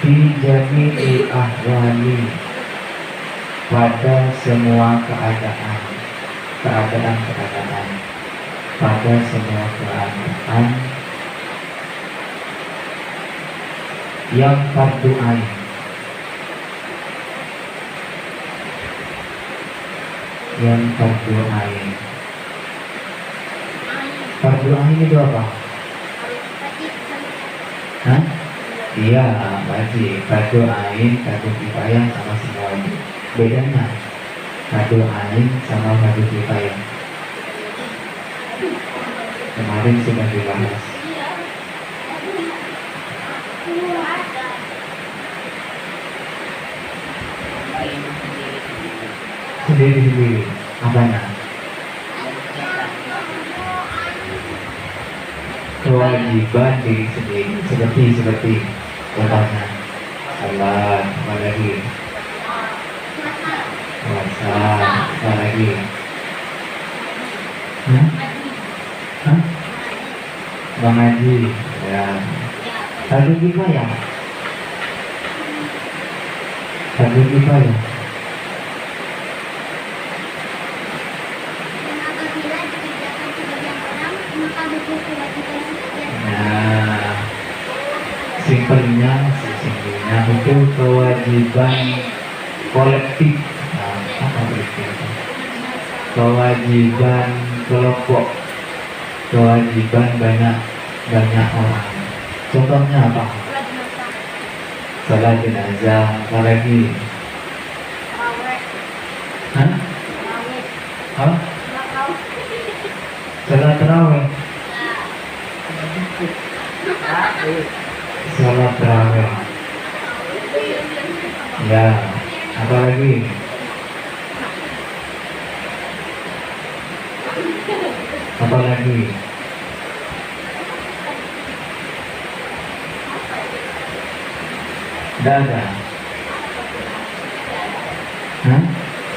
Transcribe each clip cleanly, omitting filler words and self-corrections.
fi jami'il ahwali, pada semua keadaan, pada semua keadaan yang fardu ain. Yang fardu ain. Fardu ain itu apa? Hah? Iya, wajib. Fardu ain, fardu kifayah sama semua wajib. Bedanya fardu ain sama fardu kifayah kemarin sudah dibahas. Sendiri-sendiri apanya? Kewajiban diri sendiri seperti contohnya salat, apa lagi? Puasa, apa lagi? Mengaji, ya. Fardu kifayah. Fardu kifayah. Nah, simpelnya itu kewajiban kolektif. Nah, apa itu? Kewajiban kelompok, kewajiban banyak orang. Contohnya apa? Salat jenazah, apa lagi? Hah? Hah? Salat tarawih. Salat tarawih. Ya, apa lagi? Apa lagi? Tidak ada. Hah?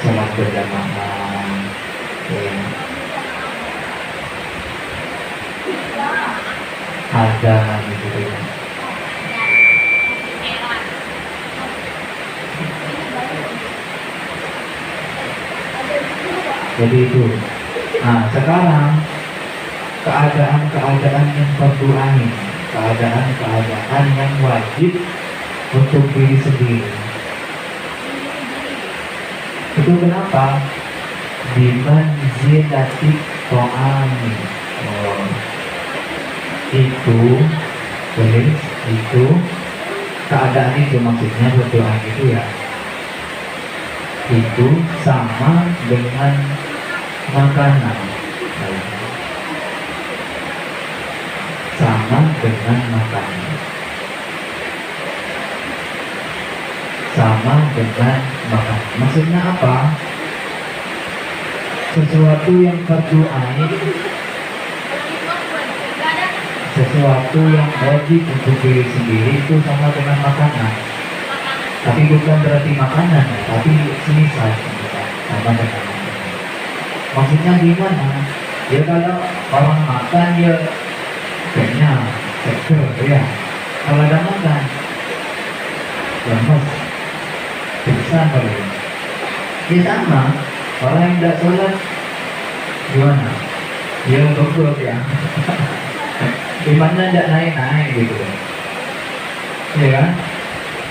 Salat berjamaah. Ya. Ada gitu ya. Jadi itu. Nah, sekarang keadaan yang fardu ain, keadaan yang wajib untuk diri sendiri. Itu kenapa? Bimanzilati ta'ami. Oh. Itu keadaan itu maksudnya berdoa itu ya. Itu sama dengan makanan. Sama dengan makanan. Sama dengan makanan. Maksudnya apa? Sesuatu yang fardu ain, sesuatu yang wajib untuk diri sendiri itu sama dengan makanan. Tapi bukan berarti makanan, tapi semisal sama dengan makanan. Maksudnya gimana? Ya kalau orang makan ya kenyang, seger, ya. Kalau ada makan, lemes, pingsan paling. Ya sama. Orang yang tidak sholat gimana? Ya goblok ya. Imannya tidak naik gitu. Ya kan?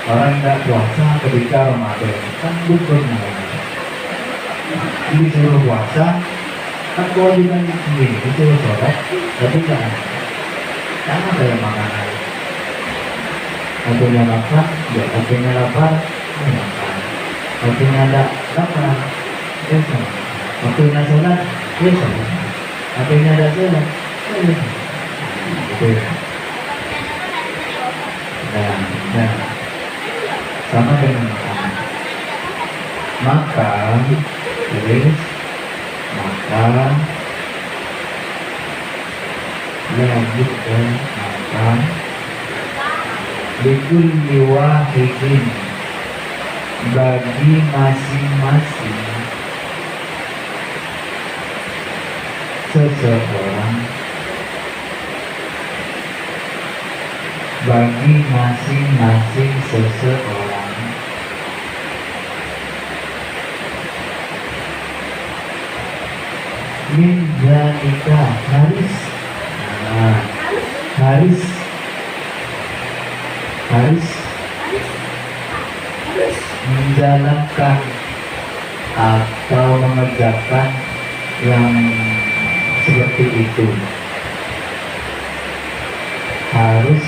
Orang tidak puasa ketika Ramadan kan gugur namanya. Disuruh puasa kan kewajiban sendiri, disuruh sholat tapi jangan sama kayak makanan. Waktunya makan, ya waktunya lapar, ya makan. Waktunya ada lapar, ya sama. Waktunya sholat, ya sama. Waktunya ada sholat, ya sama. Gitu ya. Nah, sama dengan makanan. Makan, tulis, makan, lanjut dan makan. Likulli wahidin, bagi masing-masing seseorang bagi masing-masing seseorang. Min dzalika harus, nah, harus menjalankan atau mengerjakan yang seperti itu. Harus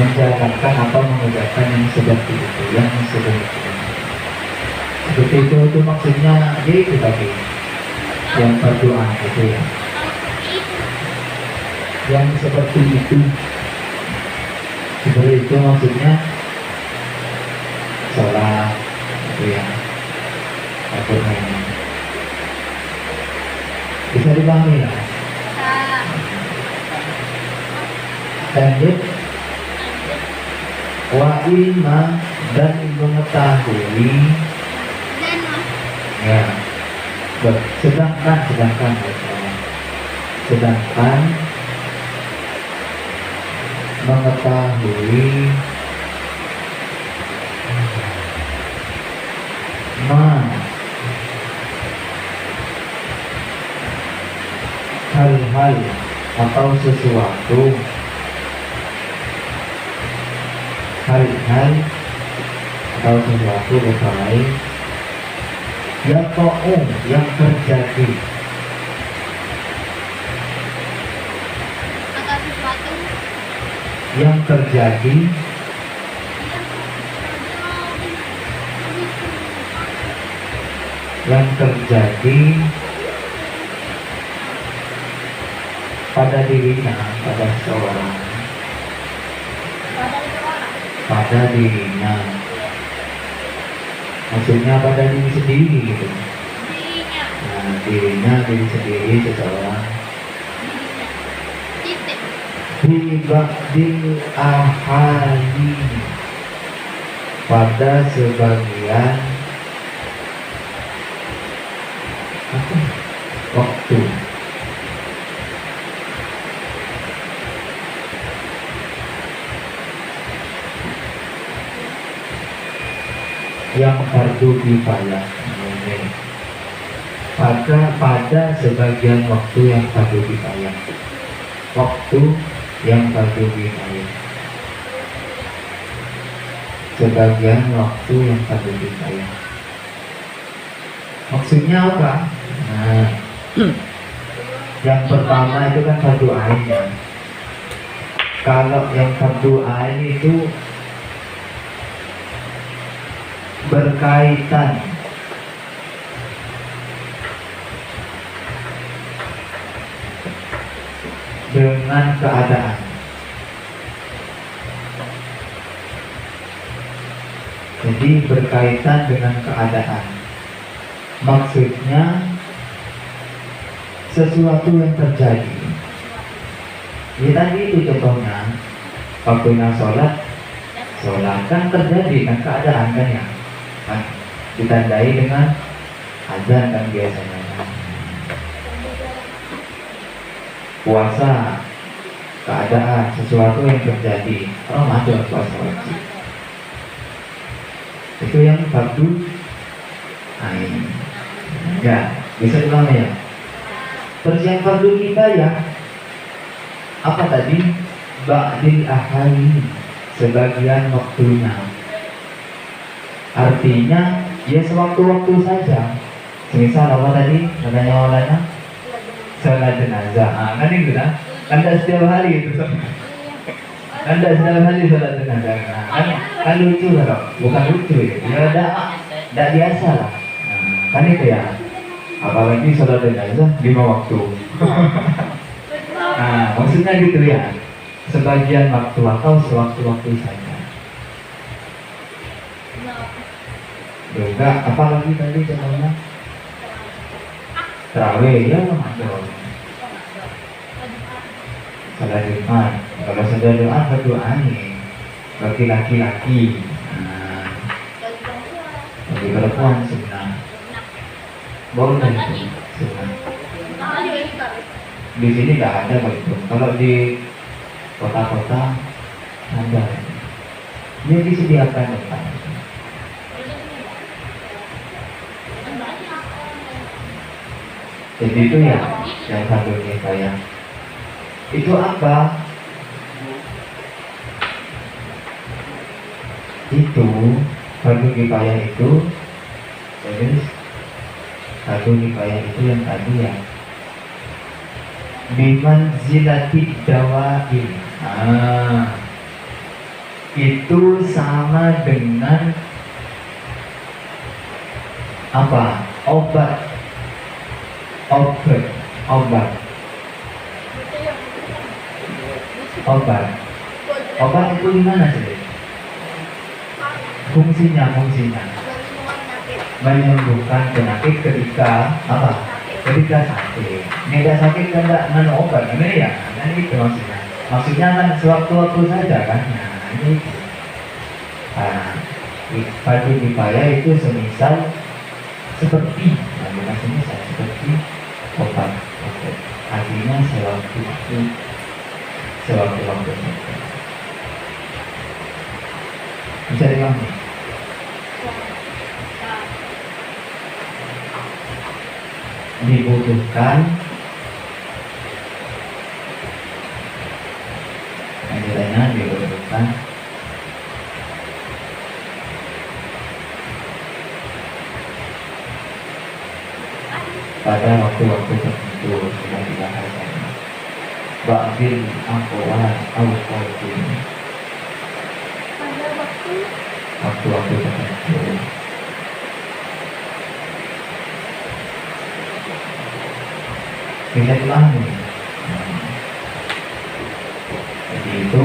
menjalankan atau mengerjakan yang seperti itu, yang seperti itu maksudnya dia itu tadi yang berdoa itu ya, yang seperti itu maksudnya sholat itu ya, Al-Qur'an bisa dipahami lah. Lanjut, wa ilma dan mengetahui ya, sedangkan mengetahui hal-hal atau sesuatu, baik yang terjadi pada dirinya, pada seorang, pada dirinya, maksudnya pada diri sendiri gitu. Nah, diri sendiri seseorang. Bibadil ahali, pada sebagian waktu. Yang fardu kifayah, pada sebagian waktu yang fardu kifayah, sebagian waktu yang fardu kifayah. Maksudnya apa? Nah, yang pertama itu kan fardu ain ya. Kalau yang fardu ain itu berkaitan dengan keadaan. Jadi berkaitan dengan keadaan. Maksudnya sesuatu yang terjadi. Ya tadi itu contohnya, waktunya sholat kan terjadi kan keadaan kan ya. Kan ditandai dengan azan kan biasanya. Puasa, keadaan, sesuatu yang terjadi. Ramadan, puasa wajib. Itu yang fardu ain. Ya, bisa dimana ya? Terus yang fardu kifayah apa tadi? Ba'dil ahali, sebagian waktunya. Artinya ya sewaktu-waktu saja. Misal apa tadi namanya awalnya? Salat jenazah. Kan itu kan? Anda setiap hari itu. Anda setiap hari salat jenazah. Kan lucu kan? Bukan lucu ya. Ya tidak biasa lah. Kan itu ya. Apalagi salat jenazah 5 waktu. Nah, maksudnya gitu ya. Sebagian waktu atau sewaktu-waktu saja. Juga apalagi tadi contohnya terawih ya Ramadan, salat Jumat. Kalau sudah doa berdoa nih bagi laki-laki, bagi perempuan sunnah, boleh itu sunnah. Di sini nggak ada begitu. Kalau di kota-kota Ada. Dia disediakan ya Pak. Jadi itu ya yang satu kifayah. Itu apa? Itu fardu kifayah itu, jadi fardu kifayah itu yang tadi ya, bimanzilatid dawain. Itu sama dengan apa? Obat. Obat itu gimana sih? Fungsinya menyembuhkan penyakit ketika apa? Ketika sakit. Tidak sakit kan tidak minum obat, ini ya. Nah, itu maksudnya. Maksudnya kan sewaktu-waktu saja kan. Nah, ini. Fardu kifayah itu semisal seperti, bukan semisal, seperti obat. Artinya sewaktu-waktu saja. Bisa dipahami? Dibutuhkan pada waktu-waktu tertentu sudah dibahas. Ba'dil aqwal al-qadim, waktu-waktu tertentu. Bisa dipahami. Jadi itu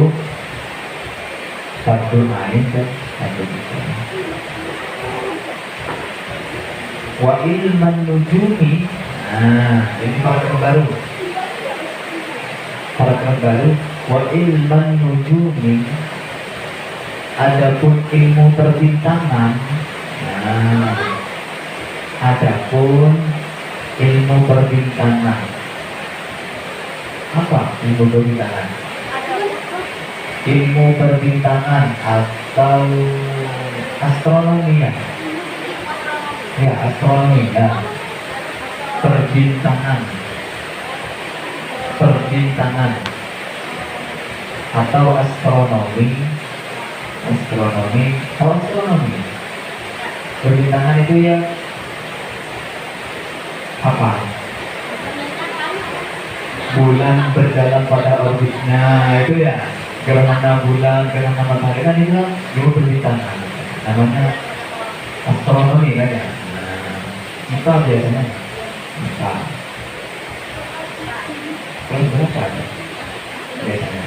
fardu ain dan fardu kifayah. Wa ilman nujumi, ini paragraf baru. Wa ilman nujumi, adapun ilmu perbintangan. Adapun ilmu perbintangan. Apa ilmu perbintangan? Ilmu perbintangan atau astronomi ya? Ya, astronomi ya. Perbintangan atau astronomi. Perbintangan itu ya apa? Bulan berjalan pada orbitnya itu ya. Gerhana bulan, gerhana matahari kan itu ilmu perbintangan. Namanya astronomi kan ya. Apa biasanya? Apa? Berapa ada? Biasanya.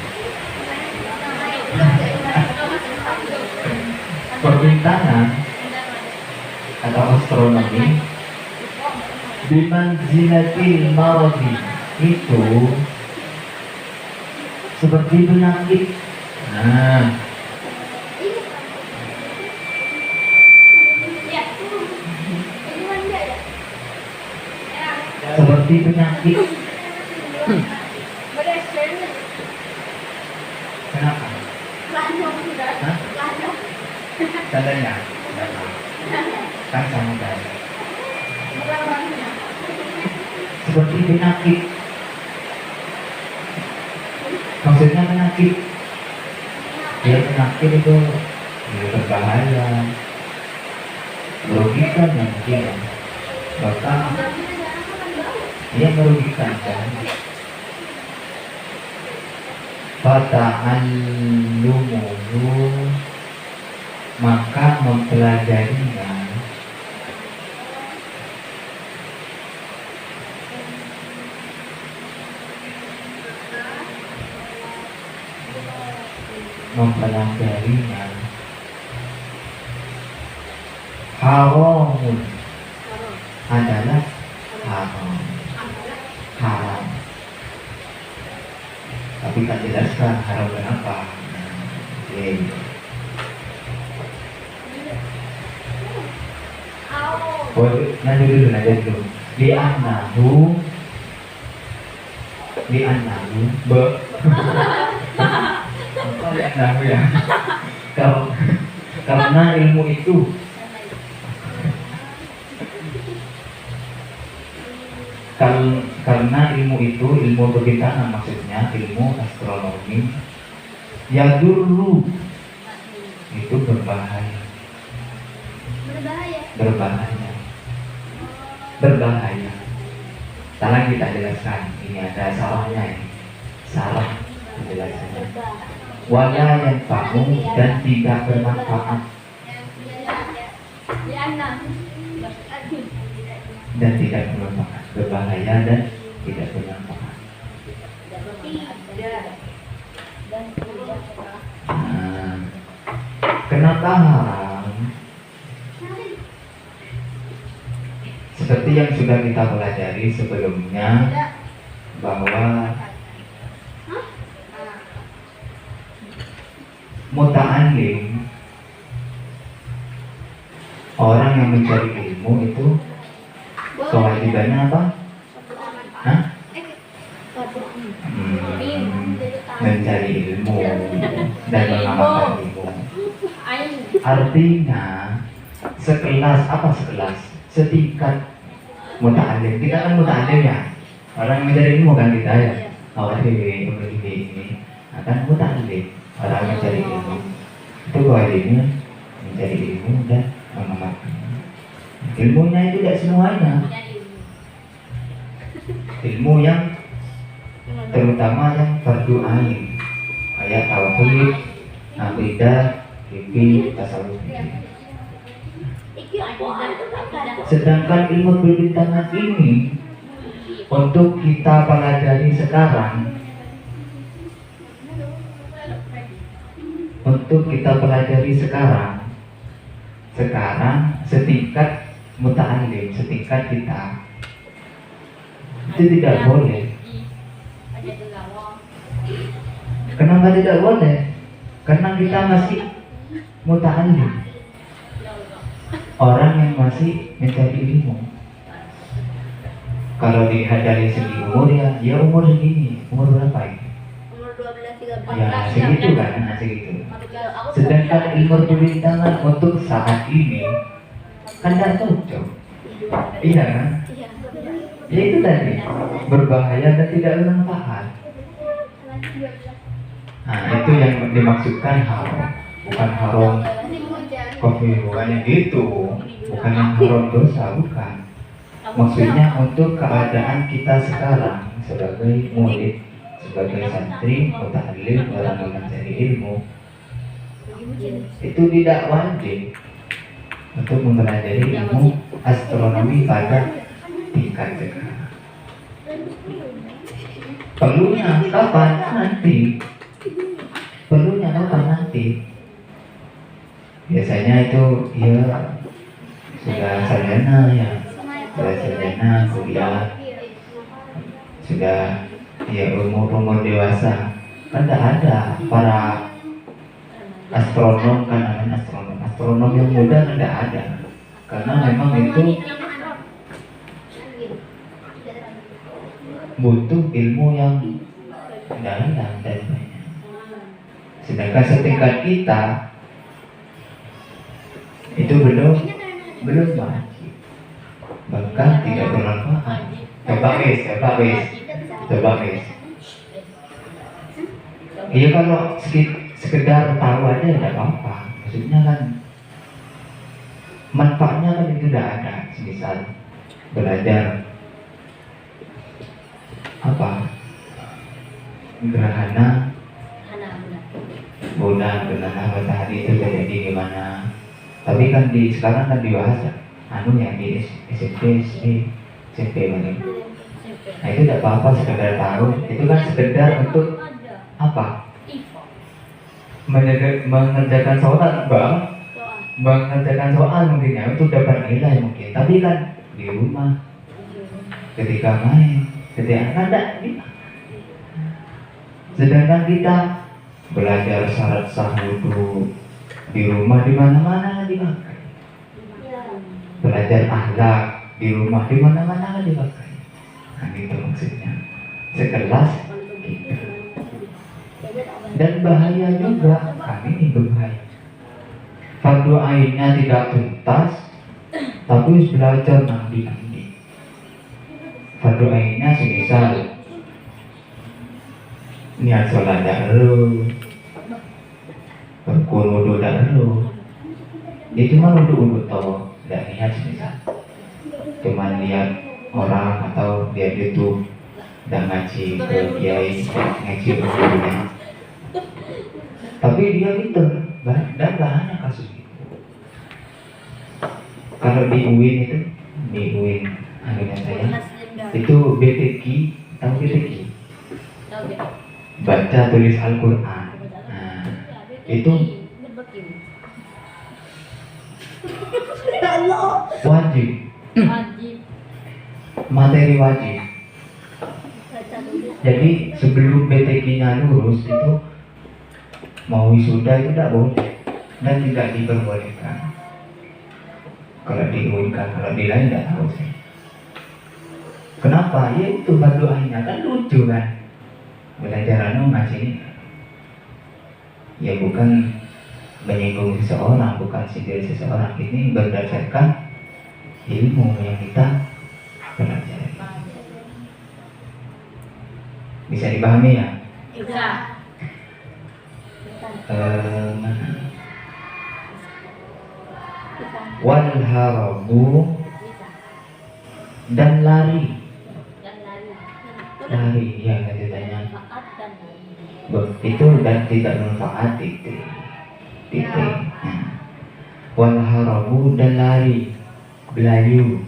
Perbintangan atau astronomi bimanzilatil maradi itu seperti penyakit. Seperti penyakit. Kenapa? Tandanya? Kan sama kan? Seperti penyakit. Maksudnya penyakit. Ya penyakit itu berbahaya, merugikan yang mungkin. Bahkan dia merugikan kan. Fata'allumuhu, maka mempelajarinya. Haramun adalah haram. Tapi kan jelaskan haram kenapa. Nanti dulu. Li'annahu Nah, ya. Kar- Karena ilmu itu karena ilmu itu, ilmu perbintangan maksudnya, ilmu astronomi, ya dulu itu berbahaya. Berbahaya. Salah kita jelaskan. Ini ada salahnya ini. Salah penjelasannya. Wala yang fahu dan tidak bermanfaat. Dan tidak bermanfaat. Berbahaya dan tidak bermanfaat. Nah, kenapa haram? Seperti yang sudah kita pelajari sebelumnya, bahwa muta'alim, orang yang mencari ilmu itu kewajibannya apa? Hah? Mencari ilmu dan mengamalkan ilmu. Artinya sekelas apa sekelas? Setingkat muta'alim. Kita kan muta'alim ya. Orang yang mencari ilmu kan kita ya. Awal ini akan muta'alim. Orang yang mencari ilmu itu kewajibannya mencari ilmu dan mengamalkan. Ilmunya itu tidak semuanya. Ilmu yang terutama yang fardu ain, kayak tauhid, akidah, fikih, tasawuf. Sedangkan ilmu perbintangan ini untuk kita pelajari sekarang, sekarang setingkat muta'alim, setingkat kita itu tidak boleh. Kenapa tidak boleh? Karena kita masih muta'alim, orang yang masih mencari ilmu. Kalau dilihat dari segi umur ya umur segini, umur berapa ini? Umur 12-13. Ya segitu kan, segitu. Sedangkan ilmu perbintangan untuk saat ini kan tidak cocok. Iya kan? Ya itu tadi, berbahaya dan tidak bermanfaat. Nah itu yang dimaksudkan haram. Bukan haram kopi, bukannya gitu. Bukan yang haram dosa, bukan. Maksudnya untuk keadaan kita sekarang sebagai murid, sebagai santri, muta'alim, orang yang mencari ilmu, itu tidak wajib untuk mempelajari ilmu astronomi pada tingkat sekarang. Perlunya kapan? Nanti. Biasanya itu ya sudah sarjana ya, kuliah, sudah ya umur dewasa. Kan tidak ada para astronom, kan namanya astronom yang muda kan tidak ada, karena memang itu butuh ilmu yang dalam dan banyak. Sedangkan setingkat kita itu belum wajib, bahkan tidak bermanfaat. Coba guys. Iya kalau sekedar tahu aja tidak apa-apa. Maksudnya kan manfaatnya kan itu tidak ada. Misal belajar apa gerhana bulan, gerhana matahari itu terjadi gimana. Tapi kan sekarang kan dibahas yang di SMP mana. Nah itu tidak apa-apa, sekedar tahu. Itu kan sekedar untuk apa? Mengerjakan sholat, mengerjakan soal mungkin ya, untuk dapat nilai mungkin. Tapi kan di rumah, ketika main, ketika ada. Sedangkan kita belajar syarat sah wudu di rumah, di mana-mana dipakai. Belajar akhlak di rumah, di mana-mana dipakai. Nah itu maksudnya. Sekelas kita. Dan bahaya juga, ini berbahaya. Fardu ainnya tidak tuntas, tapi harus belajar nanti. Fardu ainnya semisal niat sholat dahulu, berkur wudu dahulu. Dia cuma wudhu toh, tidak niat semisal. Cuma lihat orang atau lihat YouTube dan ngaji ke kiai, ngaji ke gurunya. Tapi dia gitu, dan banyak kasus itu. Kalau di UIN itu, di UIN anunya saya, itu BTQ, tahu BTQ? Baca tulis Al-Quran. Nah, itu wajib, materi wajib. Jadi sebelum BTQ-nya lulus itu mau wisuda itu tidak boleh dan tidak diperbolehkan. Kalau di UIN kan, kalau di lain tidak tahu sih. Kenapa? Ya itu berdoanya kan lucu kan. Belajar ngaji ya bukan menyinggung seseorang, bukan sindir seseorang. Ini berdasarkan ilmu yang kita pelajari. Bisa dipahami ya? Bisa. Wal harabu dan lari. Lari ya katanya. Itu dan tidak manfaat titik. Wal harabu dan lari, belayu.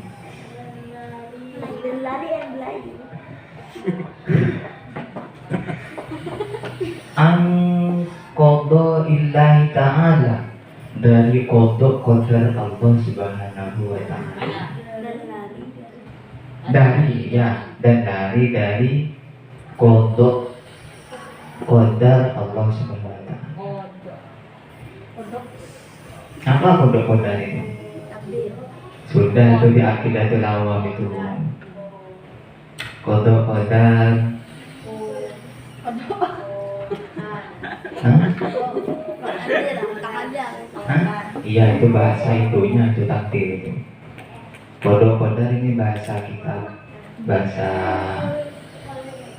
An qada illahi ta'ala, dari qada qadar Allah subhanahu wa ta'ala. Dari qada qadar Allah subhanahu wa ta'ala. Apa qada itu? Sudah itu di Aqidatul Awam itu. Qada qadar. Iya itu bahasa itunya, itu takdir itu. Qada ini bahasa kita, bahasa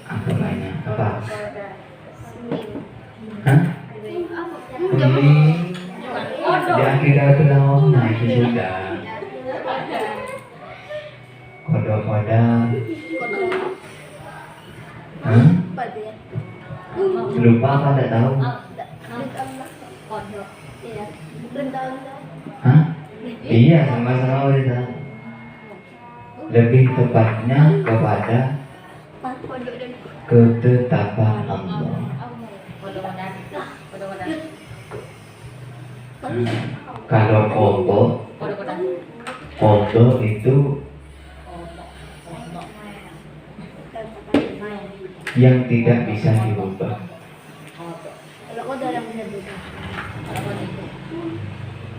apa namanya? Apa? Di Aqidatul Awam, nah itu sudah. Qada. Lupa apa tidak tahu? Iya sama-sama udah tahu. Lebih tepatnya kepada ketetapan Allah. Kalau qada itu yang tidak bisa dirubah.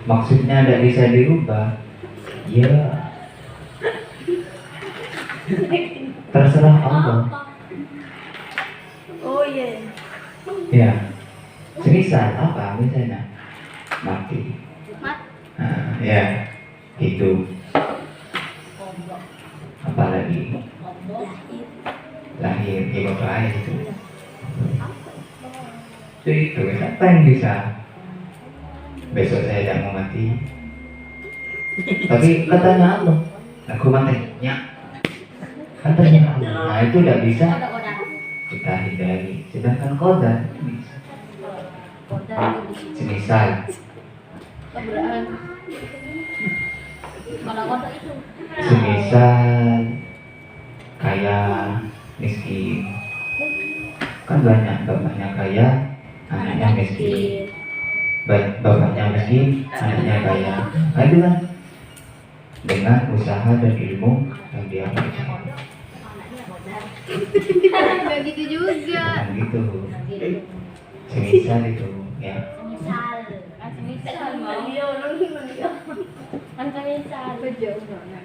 Maksudnya tidak bisa dirubah, ya terserah Allah. Oh iya. Ya, semisal apa misalnya mati. Nah, ya itu. Apalagi lahir ibadah air itu. Itu siapa yang bisa? Besok saya tidak mau mati. Tapi katanya Allah, aku mati. Ya. Katanya Allah. Nah itu tidak bisa kita hindari. Sedangkan qadar bisa. Semisal kaya miskin, kan banyak bapaknya kaya, anaknya miskin. Bapaknya miskin, anaknya kaya. Nah itu kan dengan usaha dan ilmu yang dia pelajari. Enggak gitu juga. Bukan gitu. Semisal itu, ya.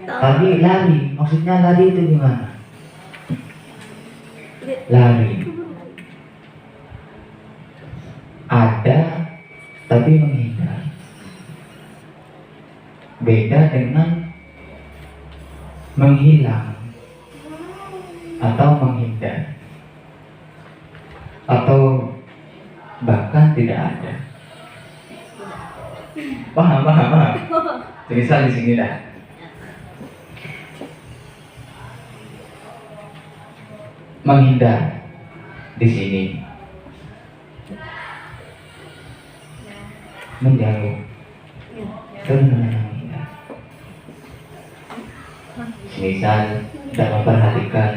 Tadi lari, maksudnya lari itu gimana? ada tapi menghindar. Beda dengan menghilang atau menghindar, atau bahkan tidak ada. Paham? Misal di sini dah. Menghindar di sini, menjauh, terus menghindar. Misal tidak memperhatikan,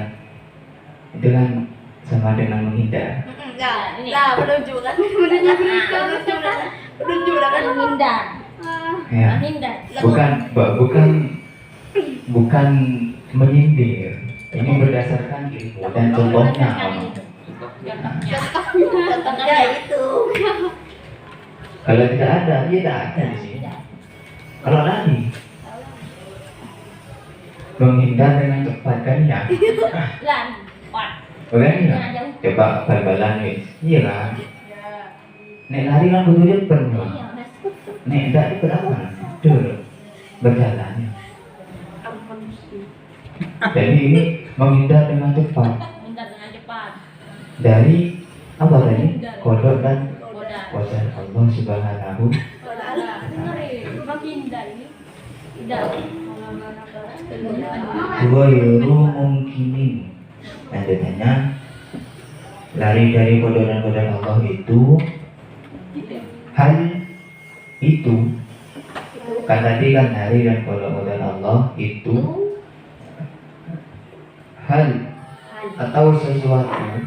itu kan sama dengan menghindar. Nah, menunjukkan kan menghindar. Ya, Menghindar. bukan menyindir. Ini berdasarkan ilmu dan contohnya. Contohnya itu. Kalau tidak ada, ya tidak ada di sini. Kalau lari, menghindar dengan cepat kan ya? Lan, wah. Bukan ya? Coba bal-balan wis. Iya kan? Nek lari kan butuh cepat. Nek tidak itu berapa? Dulu berjalan. Jadi ini menghindar dengan cepat. Menghindar dengan cepat. Dari apa tadi? Kodok dan Kodar. kodar Allah Subhanahu. Menghindar ini tidak. Ghairu mungkinin. Lanjutannya, lari dari kodoran-kodoran Allah itu hal itu kan tadi kan lari dan kodoran Allah itu hal atau sesuatu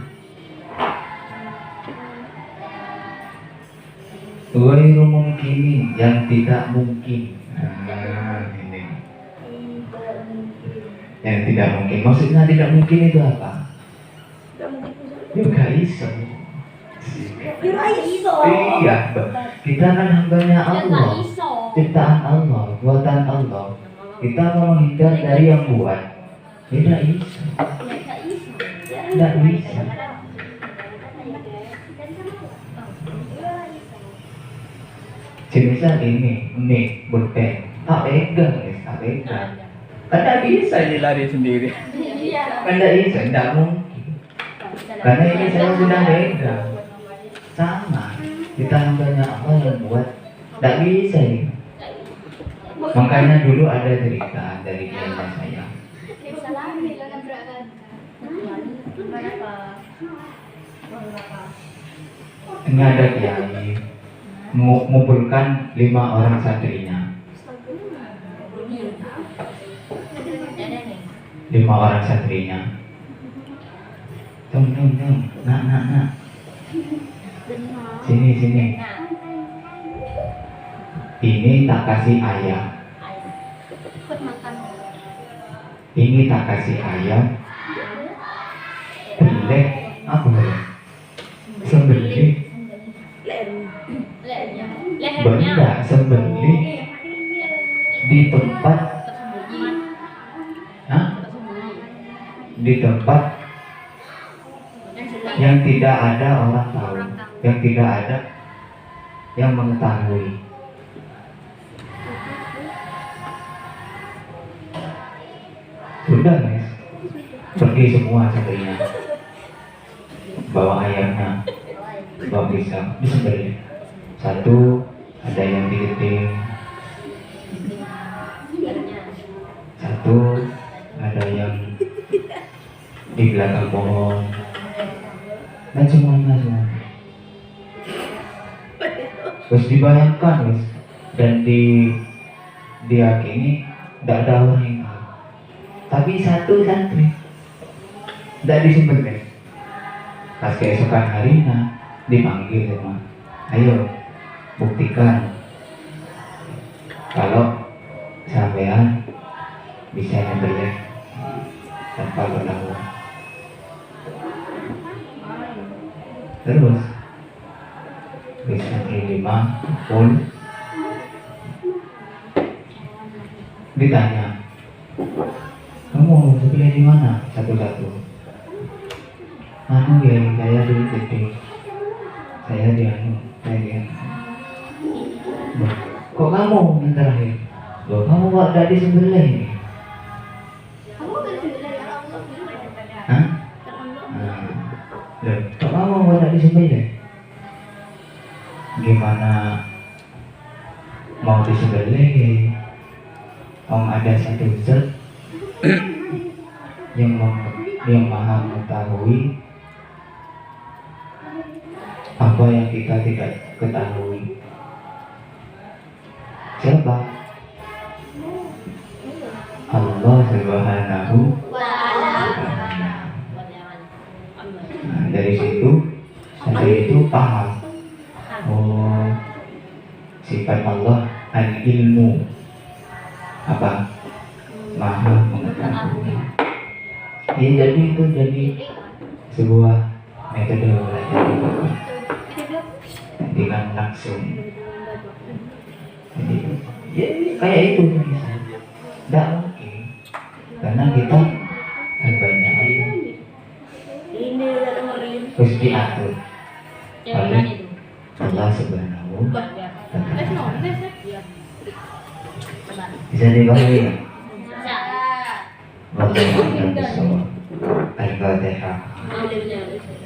ghairu mungkinin, yang tidak mungkin. Ini yang tidak mungkin. Maksudnya tidak mungkin itu apa? Juga iso. Iya, kita kan hambanya Allah, ciptaan Allah, buatan Allah. Kita mau menghindar dari yang buat, tidak iso. Tidak bisa. Semisal ini berpen, tak pegang, tak pegang. Kan tidak bisa dia lari sendiri. Kan tidak bisa, tidak mungkin. Karena ini saya sudah pegang. Sama, kita hambanya apa yang buat, tidak bisa ini. Makanya dulu ada cerita dari kiai saya. Ini ada kiai mengumpulkan 5 orang santrinya. 5 orang santrinya. Tung, nak. Sini. Ini tak kasih ayam. Ini tak kasih ayam. Belek apa ya? Sembelih. Benda sembelih di tempat. Hah? Di tempat yang tidak ada orang tahu, yang tidak ada yang mengetahui. Sudah guys, pergi semua santrinya, bawa ayamnya, bawa pisau, disembelih. Satu ada yang di genting, satu ada yang di belakang pohon, dan semuanya. Terus dibayangkan guys, dan diyakini tidak ada orang yang tahu. Tapi satu santri tidak disembelih. Pas keesokan harinya dipanggil sama, ayo buktikan kalau sampean bisa nyembelih tanpa berlawan. Terus santri 5 pun ditanya, kamu sebelah di mana? Satu-satu. Anu ya, saya di gede. Saya di anu Iya. Loh, kok kamu yang terakhir? Loh, kamu kok ada di sebelah ini? Kamu kan sudah ya Allah. Hah? Loh, kok kamu kok ada di sebelah? Gimana mau disembelih? Om ada satu zat yang maha mengetahui apa yang kita tidak ketahui. Siapa? Allah Subhanahu wa Ta'ala. Nah, dari situ saya itu paham. Oh, sifat Allah al-ilmu apa? Maha mengetahui. Ya, jadi itu jadi sebuah metode belajar dengan langsung. Jadi, ya kayak itu misalnya. Tidak mungkin karena kita banyak ilmu Ini udah dengerin. terus diatur Yang mana itu? Allah Subhanahu wa Ya. Ta'ala. Ya. Coba. Bisa dipahami ya? Bisa. Wallahu a'lam bishawab. Al-Fatihah. Alhamdulillah.